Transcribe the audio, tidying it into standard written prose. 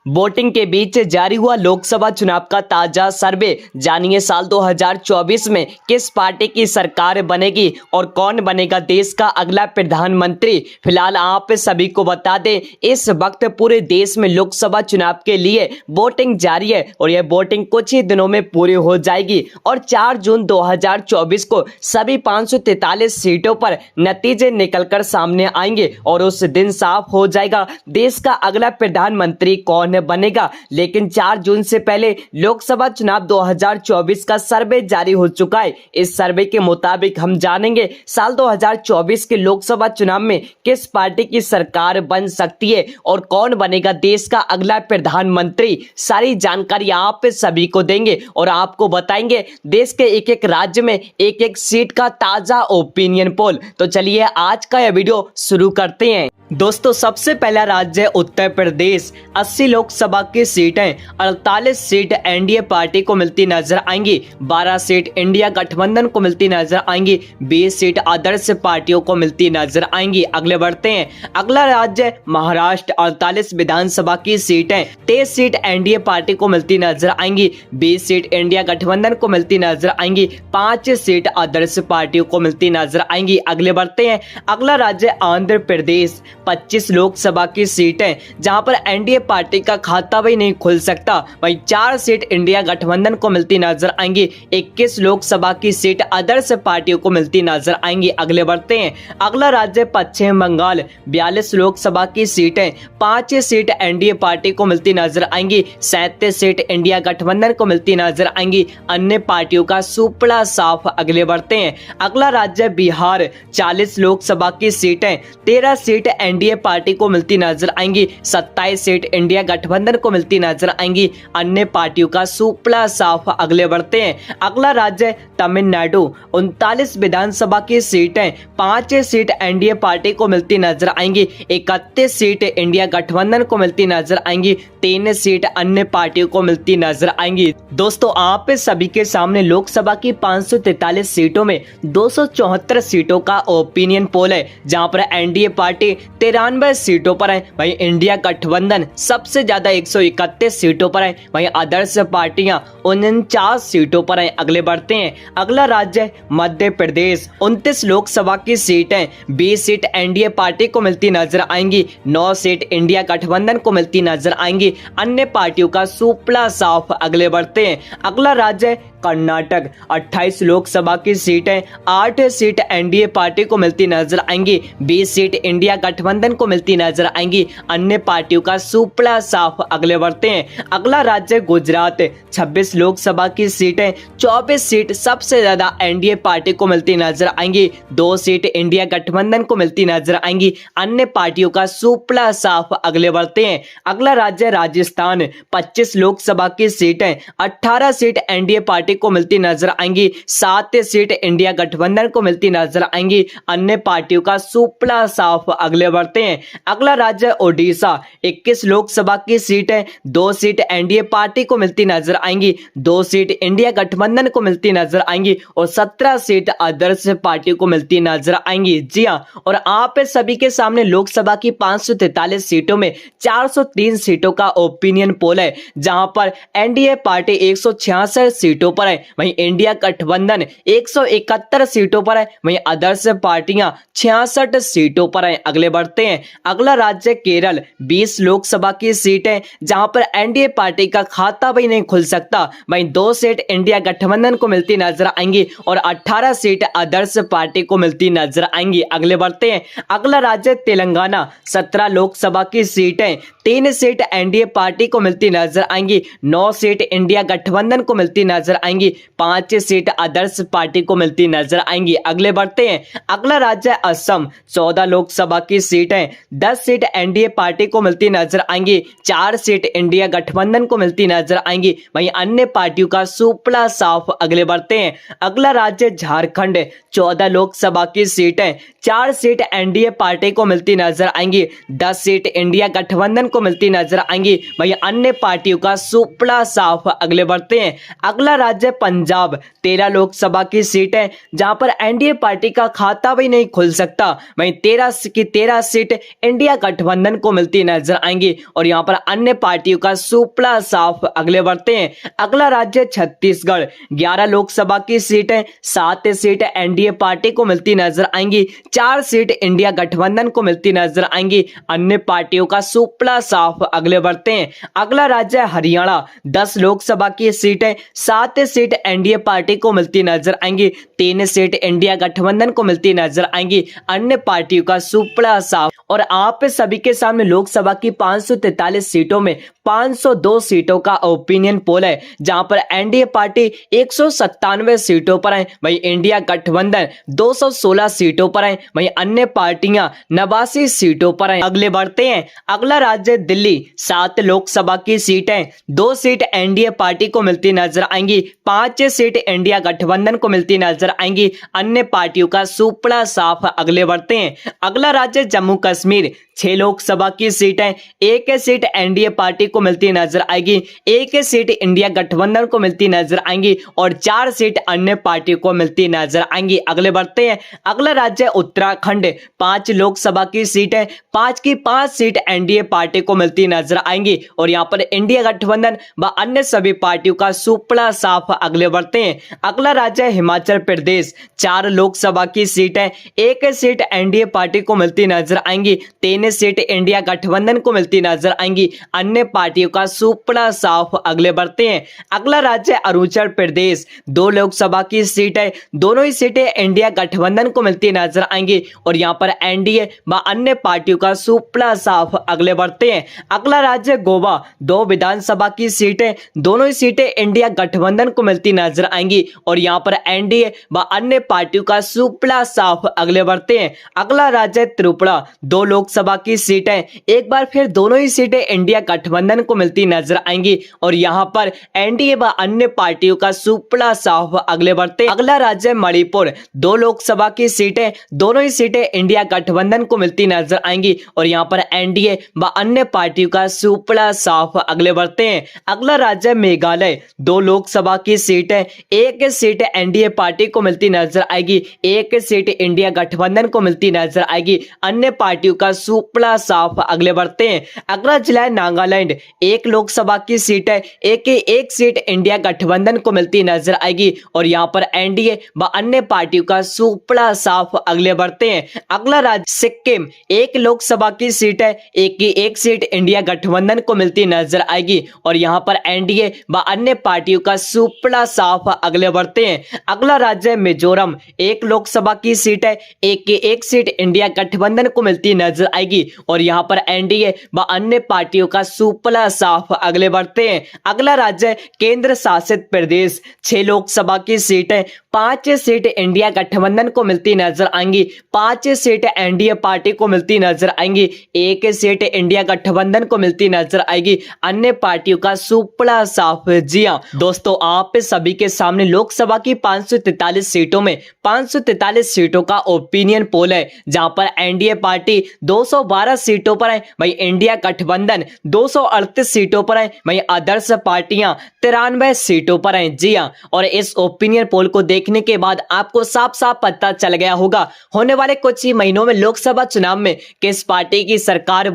Voting के बीच जारी हुआ लोकसभा चुनाव का ताजा सर्वे। जानिए साल 2024 में किस पार्टी की सरकार बनेगी और कौन बनेगा देश का अगला प्रधानमंत्री। फिलहाल आप सभी को बता दें, इस वक्त पूरे देश में लोकसभा चुनाव के लिए वोटिंग जारी है और यह वोटिंग कुछ ही दिनों में पूरी हो जाएगी और 4 जून 2024 को सभी 543 सीटों पर नतीजे निकलकर सामने आएंगे और उस दिन साफ हो जाएगा देश का अगला प्रधानमंत्री कौन बनेगा। लेकिन 4 जून से पहले लोकसभा चुनाव 2024 का सर्वे जारी हो चुका है। इस सर्वे के मुताबिक हम जानेंगे साल 2024 के लोकसभा चुनाव में किस पार्टी की सरकार बन सकती है और कौन बनेगा देश का अगला प्रधानमंत्री। सारी जानकारी आप सभी को देंगे और आपको बताएंगे देश के एक एक राज्य में एक एक सीट का ताजा ओपिनियन पोल। तो चलिए आज का यह वीडियो शुरू करते हैं। दोस्तों, सबसे पहला राज्य उत्तर प्रदेश। 80 लोकसभा की सीटें, 48 सीट एनडीए पार्टी को मिलती नजर आएंगी, 12 सीट इंडिया गठबंधन को मिलती नजर आएंगी, 20 सीट आदर्श पार्टियों को मिलती नजर आएंगी। अगले बढ़ते हैं। अगला राज्य महाराष्ट्र। 48 विधानसभा की सीटें, 23 सीट एनडीए पार्टी को मिलती नजर आएंगी, 20 सीट इंडिया गठबंधन को मिलती नजर आएंगी, 5 सीट आदर्श पार्टियों को मिलती नजर आएंगी। अगले बढ़ते हैं। अगला राज्य आंध्र प्रदेश। 25 लोकसभा की सीटें, जहां पर एनडीए पार्टी का खाता भी नहीं खुल सकता, वहीं 4 सीट इंडिया गठबंधन को मिलती नजर आएंगी, 21 लोकसभा की सीट आदर्श पार्टियों को मिलती नजर आएंगी। अगले बढ़ते हैं। अगला राज्य पश्चिम बंगाल। 42 लोकसभा की सीटें, 5 सीट एनडीए पार्टी को मिलती नजर आएंगी, 37 सीट इंडिया गठबंधन को मिलती नजर आएंगी, अन्य पार्टियों का सुपड़ा साफ। अगले बढ़ते हैं। अगला राज्य बिहार। 40 लोकसभा की सीटें, 13 सीट एनडीए पार्टी को मिलती नजर आएंगी, 27 सीट इंडिया गठबंधन को मिलती नजर आएंगी, अन्य पार्टियों का सुपड़ा साफ। अगले बढ़ते हैं। अगला राज्य तमिलनाडु। 39 विधानसभा की सीटें, 5 सीट एनडीए पार्टी को मिलती नजर आएंगी, 31 सीट इंडिया गठबंधन को मिलती नजर आएंगी, 3 सीट अन्य पार्टियों को मिलती नजर आएंगी। दोस्तों, आप सभी के सामने लोकसभा की 543 सीटों में 274 सीटों का ओपिनियन पोल है, जहां पर एनडीए पार्टी 93 सीटों पर है, वहीं इंडिया गठबंधन सबसे ज्यादा 131 सीटों पर है, वहीं आदर्श पार्टियां 49 सीटों पर है। अगले बढ़ते हैं। अगला राज्य मध्य प्रदेश। 29 लोकसभा की सीटें, 20 सीट एनडीए पार्टी को मिलती नजर आएंगी, 9 सीट इंडिया गठबंधन को मिलती नजर आएंगी, अन्य पार्टियों का सुपड़ा साफ। अगले बढ़ते हैं। अगला राज्य कर्नाटक। 28 लोकसभा की सीटें, 8 सीट एनडीए पार्टी को मिलती नजर आएंगी, 20 सीट इंडिया गठबंधन को मिलती नजर आएंगी, अन्य पार्टियों का सुपड़ा साफ। अगले बढ़ते हैं। अगला राज्य गुजरात। 26 लोकसभा की सीटें, 24 सीट सबसे ज्यादा एनडीए पार्टी को मिलती नजर आएंगी, 2 सीट इंडिया गठबंधन को मिलती नजर आएंगी, अन्य पार्टियों का सुपड़ा साफ। अगले बढ़ते हैं। अगला राज्य राजस्थान। 25 लोकसभा की सीटें, 18 सीट एनडीए पार्टी को मिलती नजर आएंगी, 7 सीट इंडिया गठबंधन को मिलती नजर आएंगी, अन्य पार्टियों का सुपड़ा साफ। अगले बढ़ते हैं। अगला राज्य ओडिशा। 21 लोकसभा की सीटें, 2 सीट एनडीए पार्टी को मिलती नजर आएंगी, 2 सीट इंडिया गठबंधन को मिलती नजर आएंगी और 17 सीट आदर्श पार्टी को मिलती नजर आएंगी। जी हां, और आप सभी के सामने लोकसभा की 543 सीटों में 403 सीटों का ओपिनियन पोल है, जहां पर एनडीए पार्टी 166 सीटों पर है, वहीं इंडिया गठबंधन 171 सीटों पर है, वहीं आदर्श पार्टियां 66 सीटों पर है। अगले बढ़ते हैं। अगला राज्य केरल। 20 लोकसभा की सीटें, जहां पर एनडीए पार्टी का खाता भी नहीं खुल सकता, वहीं 2 सीट इंडिया गठबंधन को मिलती नजर आएंगी और 18 सीट आदर्श पार्टी को मिलती नजर आएंगी। अगले बढ़ते हैं। अगला राज्य तेलंगाना। 17 लोकसभा की सीटें, 3 सीट एनडीए पार्टी को मिलती नजर आएंगी, 9 सीट इंडिया गठबंधन को मिलती नजर आएंगी, 5 सीट आदर्श पार्टी को मिलती नजर आएंगी। अगले बढ़ते हैं। अगला राज्य असम। 14 लोकसभा की सीटें, 10 सीट एनडीए पार्टी को मिलती नजर आएंगी, 4 सीट इंडिया गठबंधन को मिलती नजर आएंगी, वहीं अन्य पार्टियों का सुपड़ा साफ। अगले बढ़ते हैं। अगला राज्य झारखंड। 14 लोकसभा की सीटें, 4 सीट एनडीए पार्टी को मिलती नजर आएंगी, 10 सीट इंडिया गठबंधन को मिलती नजर आएंगी, वहीं अन्य पार्टियों का सुपड़ा साफ। अगले बढ़ते हैं। अगला राज्य राज्य पंजाब 13 लोकसभा की सीटें जहां पर एनडीए पार्टी का खाता भी नहीं खुल सकता, वहीं 13 की 13 सीट इंडिया गठबंधन को मिलती नजर आएंगी और यहां पर अन्य पार्टियों का सुपड़ा साफ। अगले बढ़ते हैं, अगला राज्य छत्तीसगढ़ 11 लोकसभा की सीटें 7 सीट एनडीए पार्टी को मिलती नजर आएंगी, 4 सीट इंडिया गठबंधन को मिलती नजर आएंगी, अन्य पार्टियों का सुपड़ा साफ। अगले बढ़ते हैं, अगला राज्य हरियाणा 10 लोकसभा की सीटें 7 सीट एनडीए पार्टी को मिलती नजर आएंगी, 3 सीट इंडिया गठबंधन को मिलती नजर आएंगी, अन्य पार्टियों का सुपड़ा साफ। और आप सभी के सामने लोकसभा की 543 सीटों में 502 सीटों का ओपिनियन पोल है, जहां पर एनडीए पार्टी 197 सीटों पर है, वहीं इंडिया गठबंधन 216 सीटों पर है, वहीं अन्य पार्टियां 89 सीटों पर हैं। अगले बढ़ते हैं, अगला राज्य दिल्ली 7 लोकसभा की सीटें 2 सीट एनडीए पार्टी को मिलती नजर आएंगी, 5 सीट इंडिया गठबंधन को मिलती नजर आएंगी, अन्य पार्टियों का सुपड़ा साफ। अगले बढ़ते हैं, अगला राज्य जम्मू कश्मीर 6 लोकसभा की सीटें 1 सीट एनडीए पार्टी को मिलती नजर आएगी, 1 सीट इंडिया गठबंधन को मिलती नजर आएंगी और 4 सीट अन्य पार्टी को मिलती नजर आएंगी। अगले बढ़ते हैं, अगला राज्य उत्तराखंड 5 लोकसभा की सीटें 5 की 5 सीट एनडीए पार्टी को मिलती नजर आएंगी और यहां पर इंडिया गठबंधन व अन्य सभी पार्टियों का सुपड़ा साफ। अगले बढ़ते हैं, अगला राज्य हिमाचल प्रदेश 4 लोकसभा की सीटें 1 सीट एनडीए पार्टी को मिलती नजर आएंगी, 3 सीट इंडिया गठबंधन को मिलती नजर आएंगी, अन्य पार्टियों का सुपड़ा साफ। अगले बढ़ते हैं, अगला राज्य अरुणाचल प्रदेश 2 लोकसभा की सीटें दोनों ही सीटें इंडिया गठबंधन को मिलती नजर आएंगी और यहां पर एनडीए व अन्य पार्टियों का सुपड़ा साफ। अगले बढ़ते हैं, अगला राज्य गोवा 2 विधानसभा की सीटें दोनों ही सीटें इंडिया गठबंधन को मिलती नजर आएंगी और यहां पर एनडीए व अन्य पार्टियों का सुपड़ा साफ। अगले बढ़ते हैं, अगला राज्य त्रिपुरा 2 लोकसभा की सीटें एक बार फिर दोनों ही सीटें इंडिया गठबंधन को मिलती नजर आएंगी और यहां पर एनडीए व अन्य पार्टियों का सुपड़ा साफ। अगले बढ़ते, अगला राज्य मणिपुर 2 लोकसभा की सीटें दोनों ही सीटें इंडिया गठबंधन को मिलती नजर आएंगी और यहां पर एनडीए व अन्य पार्टियों का सुपड़ा साफ। अगले बढ़ते हैं, अगला राज्य मेघालय 2 लोकसभा की सीटें 1 सीट एनडीए पार्टी को मिलती नजर आएगी, 1 सीट इंडिया गठबंधन को मिलती नजर आएगी, अन्य पार्टियों का सुपड़ा साफ। अगले बढ़ते हैं, अगला जिला है नागालैंड 1 लोकसभा की सीट है 1 सीट इंडिया गठबंधन को मिलती नजर आएगी और यहां पर एनडीए व अन्य पार्टियों का सुपड़ा साफ। अगले बढ़ते हैं, अगला राज्य सिक्किम 1 लोकसभा की सीट है 1 सीट इंडिया गठबंधन को मिलती नजर आएगी और यहां पर एनडीए व अन्य पार्टियों का सुपड़ा साफ। अगले बढ़ते हैं, अगला राज्य मिजोरम 1 लोकसभा की सीट है 1 सीट इंडिया गठबंधन को मिलती नजर आएगी और यहां पर एनडीए व अन्य पार्टियों का सुपड़ा साफ। अगले बढ़ते हैं, अगला राज्य केंद्र शासित प्रदेश 6 लोकसभा की सीटें 5 सीट इंडिया गठबंधन को मिलती नजर आएंगी, 5 सीट एनडीए पार्टी को मिलती नजर आएंगी, 1 सीट इंडिया गठबंधन को मिलती नजर आएगी, अन्य पार्टियों का सुपड़ा साफ। जी हां दोस्तों, आप सभी के सामने लोकसभा की 543 सीटों में 543 सीटों का ओपिनियन पोल है, जहां पर एनडीए पार्टी 212 सीटों पर है, वहीं इंडिया गठबंधन 238 सीटों पर है, वहीं आदर्श पार्टियां 93 सीटों पर हैं। जी हां, और इस ओपिनियन पोल को देखने के बाद आपको साफ साफ पता चल गया होगा होने वाले कुछ ही महीनों में लोकसभा चुनाव में किस पार्टी की सरकार